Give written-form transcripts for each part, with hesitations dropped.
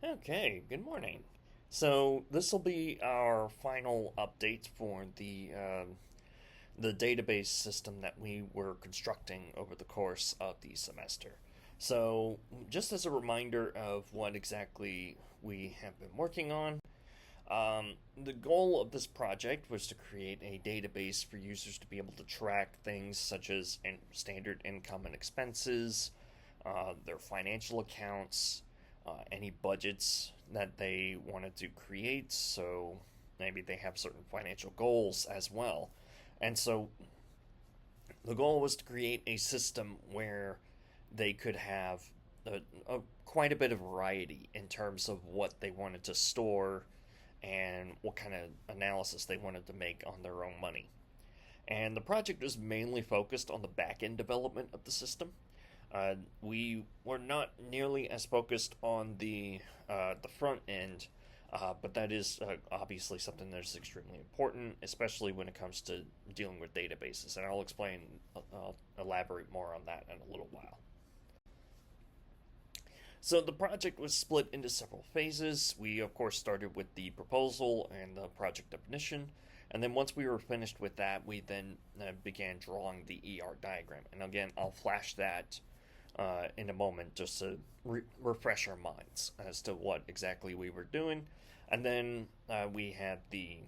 Okay, good morning. So this will be our final update for the database system that we were constructing over the course of the semester. So just as a reminder of what exactly we have been working on, the goal of this project was to create a database for users to be able to track things such as standard income and expenses, their financial accounts, any budgets that they wanted to create. So maybe they have certain financial goals as well. And so the goal was to create a system where they could have quite a bit of variety in terms of what they wanted to store and what kind of analysis they wanted to make on their own money. And the project was mainly focused on the back end development of the system. We were not nearly as focused on the front end, but that is obviously something that is extremely important, especially when it comes to dealing with databases. And I'll elaborate more on that in a little while. So the project was split into several phases. We, of course, started with the proposal and the project definition. And then once we were finished with that, we then began drawing the ER diagram. And again, I'll flash that in a moment just to refresh our minds as to what exactly we were doing. And then we had the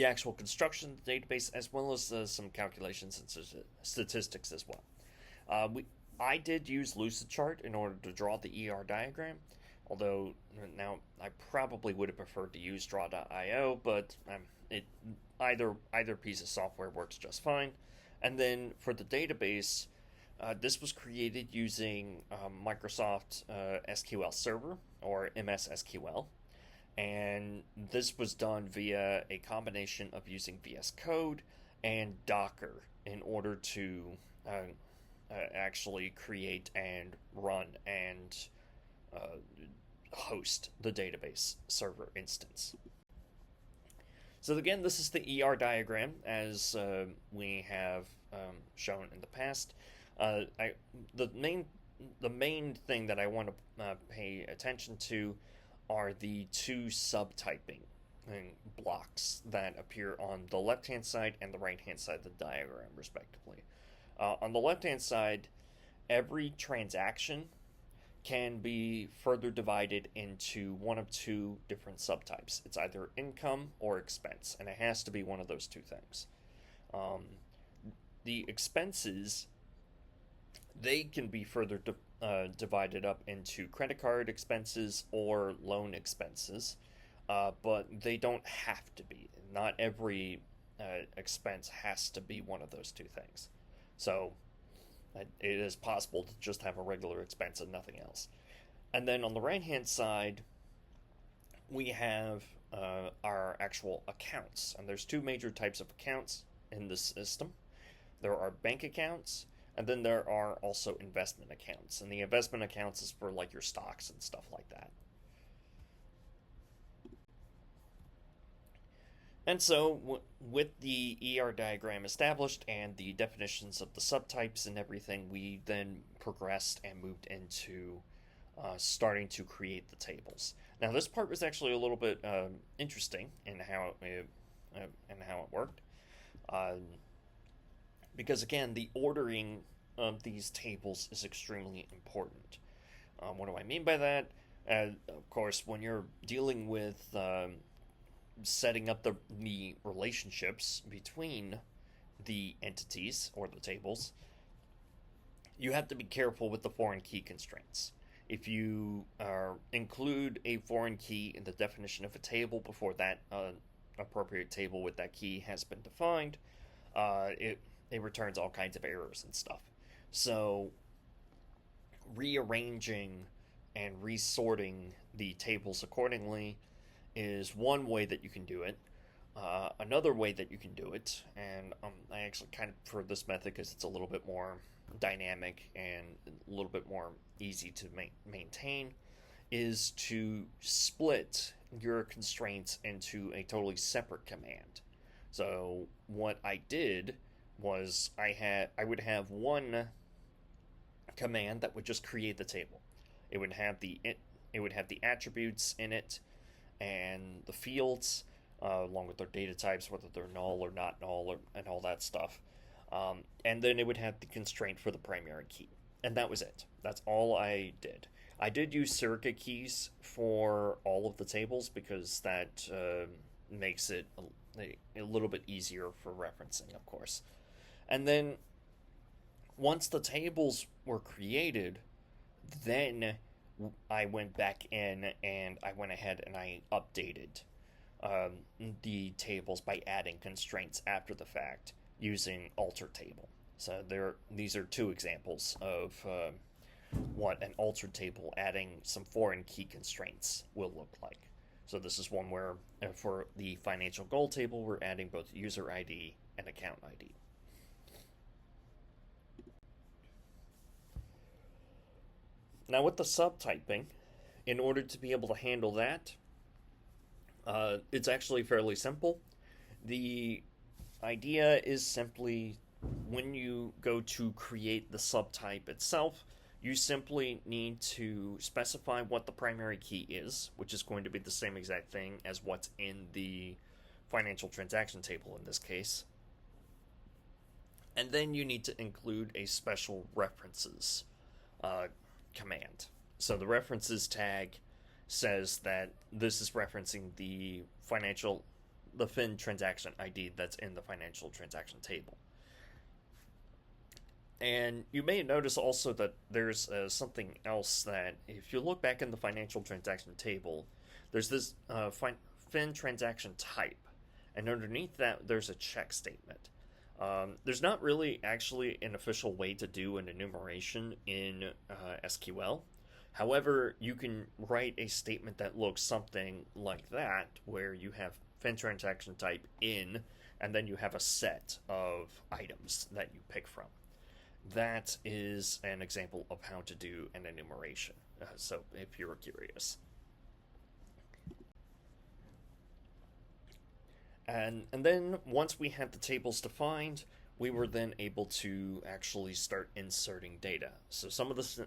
actual construction of the database, as well as some calculations and statistics as well. I did use Lucidchart in order to draw the ER diagram, although now I probably would have preferred to use Draw.io, but it either piece of software works just fine. And then for the database, this was created using Microsoft SQL Server, or MS SQL, and this was done via a combination of using VS Code and Docker in order to actually create and run and host the database server instance. So again, this is the ER diagram as we have shown in the past. The main thing that I want to pay attention to are the two subtyping blocks that appear on the left-hand side and the right-hand side of the diagram, respectively. On the left-hand side, every transaction can be further divided into one of two different subtypes. It's either income or expense, and it has to be one of those two things. The expenses, they can be further divided up into credit card expenses or loan expenses, but they don't have to be. Not every expense has to be one of those two things. So it is possible to just have a regular expense and nothing else. And then on the right hand side, we have our actual accounts. And there's two major types of accounts in this system. There are bank accounts, and then there are also investment accounts. And the investment accounts is for like your stocks and stuff like that. And so, with the ER diagram established and the definitions of the subtypes and everything, we then progressed and moved into starting to create the tables. Now, this part was actually a little bit interesting in how it worked, because again, the ordering of these tables is extremely important. What do I mean by that? Of course, when you're dealing with setting up the relationships between the entities or the tables, you have to be careful with the foreign key constraints. If you include a foreign key in the definition of a table before that appropriate table with that key has been defined, it returns all kinds of errors and stuff. So rearranging and resorting the tables accordingly is one way that you can do it. Another way that you can do it, and I actually kind of prefer this method because it's a little bit more dynamic and a little bit more easy to maintain, is to split your constraints into a totally separate command. So what I did was I would have one command that would just create the table. It would have the it would have the attributes in it and the fields, along with their data types, whether they're null or not null, and all that stuff. And then it would have the constraint for the primary key. And that was it. That's all I did. I did use surrogate keys for all of the tables because that makes it a little bit easier for referencing, of course. And then once the tables were created, then I went back in and I went ahead and I updated the tables by adding constraints after the fact using alter table. So these are two examples of what an altered table adding some foreign key constraints will look like. So this is one where for the financial goal table, we're adding both user ID and account ID. Now with the subtyping, in order to be able to handle that, it's actually fairly simple. The idea is simply when you go to create the subtype itself, you simply need to specify what the primary key is, which is going to be the same exact thing as what's in the financial transaction table in this case. And then you need to include a special references command. So the references tag says that this is referencing the fin transaction ID that's in the financial transaction table. And you may notice also that there's something else that if you look back in the financial transaction table, there's this fin transaction type, and underneath that there's a check statement. There's not really actually an official way to do an enumeration in SQL. However, you can write a statement that looks something like that, where you have fin transaction type in, and then you have a set of items that you pick from. That is an example of how to do an enumeration, so if you're curious. And then once we had the tables defined, we were then able to actually start inserting data. So some of this,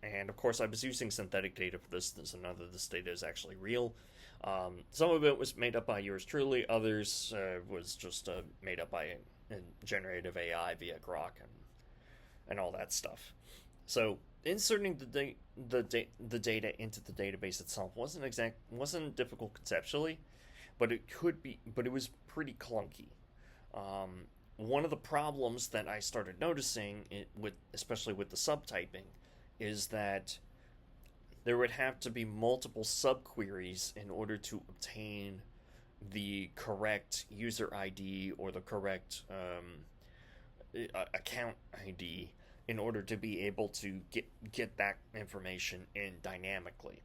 and of course I was using synthetic data for this, so none of this data is actually real. Some of it was made up by yours truly, others was just made up by generative AI via Grok and all that stuff. So inserting the data into the database itself wasn't difficult conceptually, but it was pretty clunky. One of the problems that I started noticing especially with the subtyping, is that there would have to be multiple subqueries in order to obtain the correct user ID or the correct account ID in order to be able to get that information in dynamically.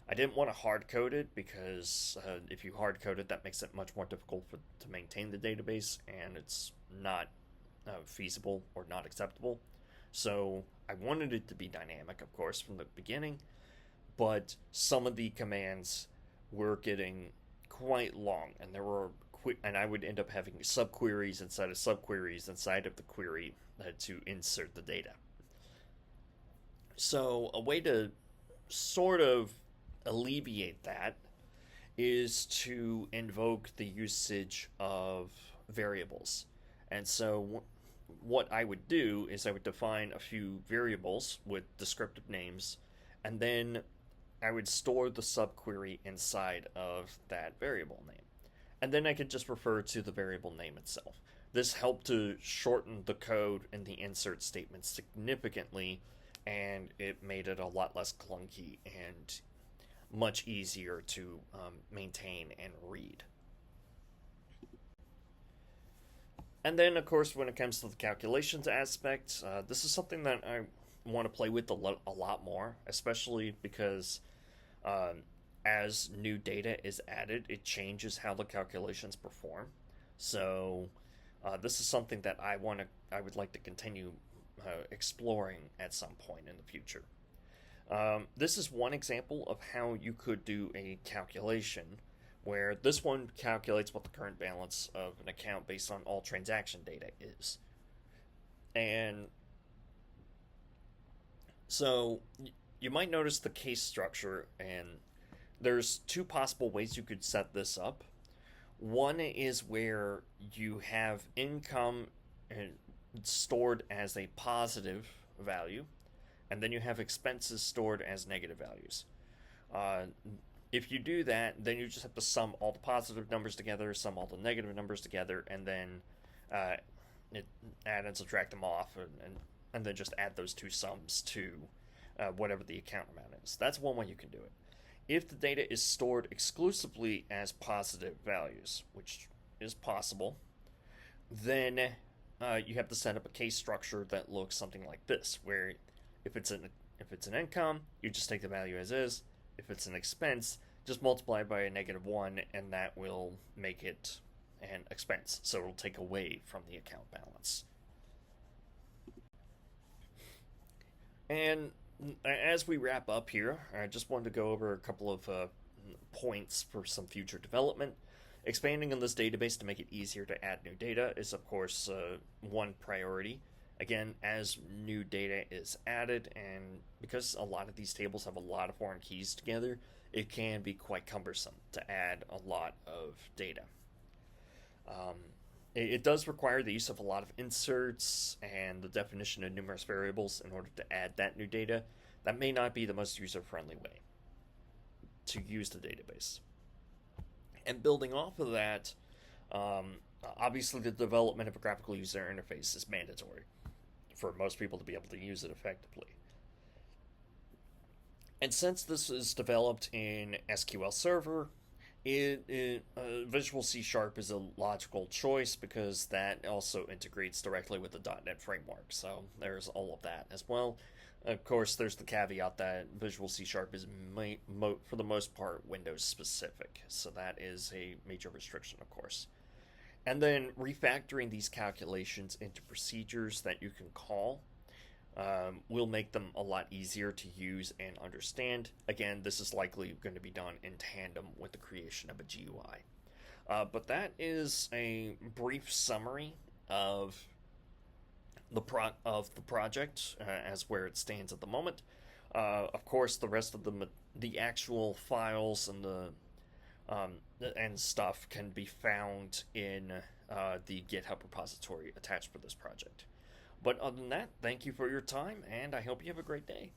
I didn't want to hard code it because if you hard code it, that makes it much more difficult to maintain the database, and it's not feasible or not acceptable. So I wanted it to be dynamic, of course, from the beginning, but some of the commands were getting quite long, and I would end up having subqueries inside of subqueries inside of the query to insert the data. So a way to sort of alleviate that is to invoke the usage of variables. And so what I would do is I would define a few variables with descriptive names, and then I would store the subquery inside of that variable name. And then I could just refer to the variable name itself. This helped to shorten the code and the insert statement significantly, and it made it a lot less clunky and much easier to maintain and read. And then, of course, when it comes to the calculations aspect, this is something that I want to play with a lot more, especially because as new data is added, it changes how the calculations perform. So this is something that I would like to continue exploring at some point in the future. This is one example of how you could do a calculation, where this one calculates what the current balance of an account based on all transaction data is. And so you might notice the case structure, and there's two possible ways you could set this up. One is where you have income stored as a positive value, and then you have expenses stored as negative values. Uh, if you do that, then you just have to sum all the positive numbers together, sum all the negative numbers together, and then uh, add and subtract them off, and then just add those two sums to whatever the account amount is. That's one way you can do it. If the data is stored exclusively as positive values, which is possible, then you have to set up a case structure that looks something like this, where if it's an income, you just take the value as is. If it's an expense, just multiply by a -1, and that will make it an expense. So it'll take away from the account balance. And as we wrap up here, I just wanted to go over a couple of points for some future development. Expanding on this database to make it easier to add new data is, of course, one priority. Again, as new data is added, and because a lot of these tables have a lot of foreign keys together, it can be quite cumbersome to add a lot of data. Um, it does require the use of a lot of inserts and the definition of numerous variables in order to add that new data. That may not be the most user-friendly way to use the database. And building off of that, obviously the development of a graphical user interface is mandatory for most people to be able to use it effectively. And since this is developed in SQL Server, Visual C# is a logical choice because that also integrates directly with the .NET framework. So there's all of that as well. Of course, there's the caveat that Visual C# is for the most part Windows specific. So that is a major restriction, of course. And then refactoring these calculations into procedures that you can call will make them a lot easier to use and understand. Again, this is likely going to be done in tandem with the creation of a GUI. But that is a brief summary of the project as where it stands at the moment. Of course, the rest of the actual files and and stuff can be found in the GitHub repository attached for this project. But other than that, thank you for your time, and I hope you have a great day.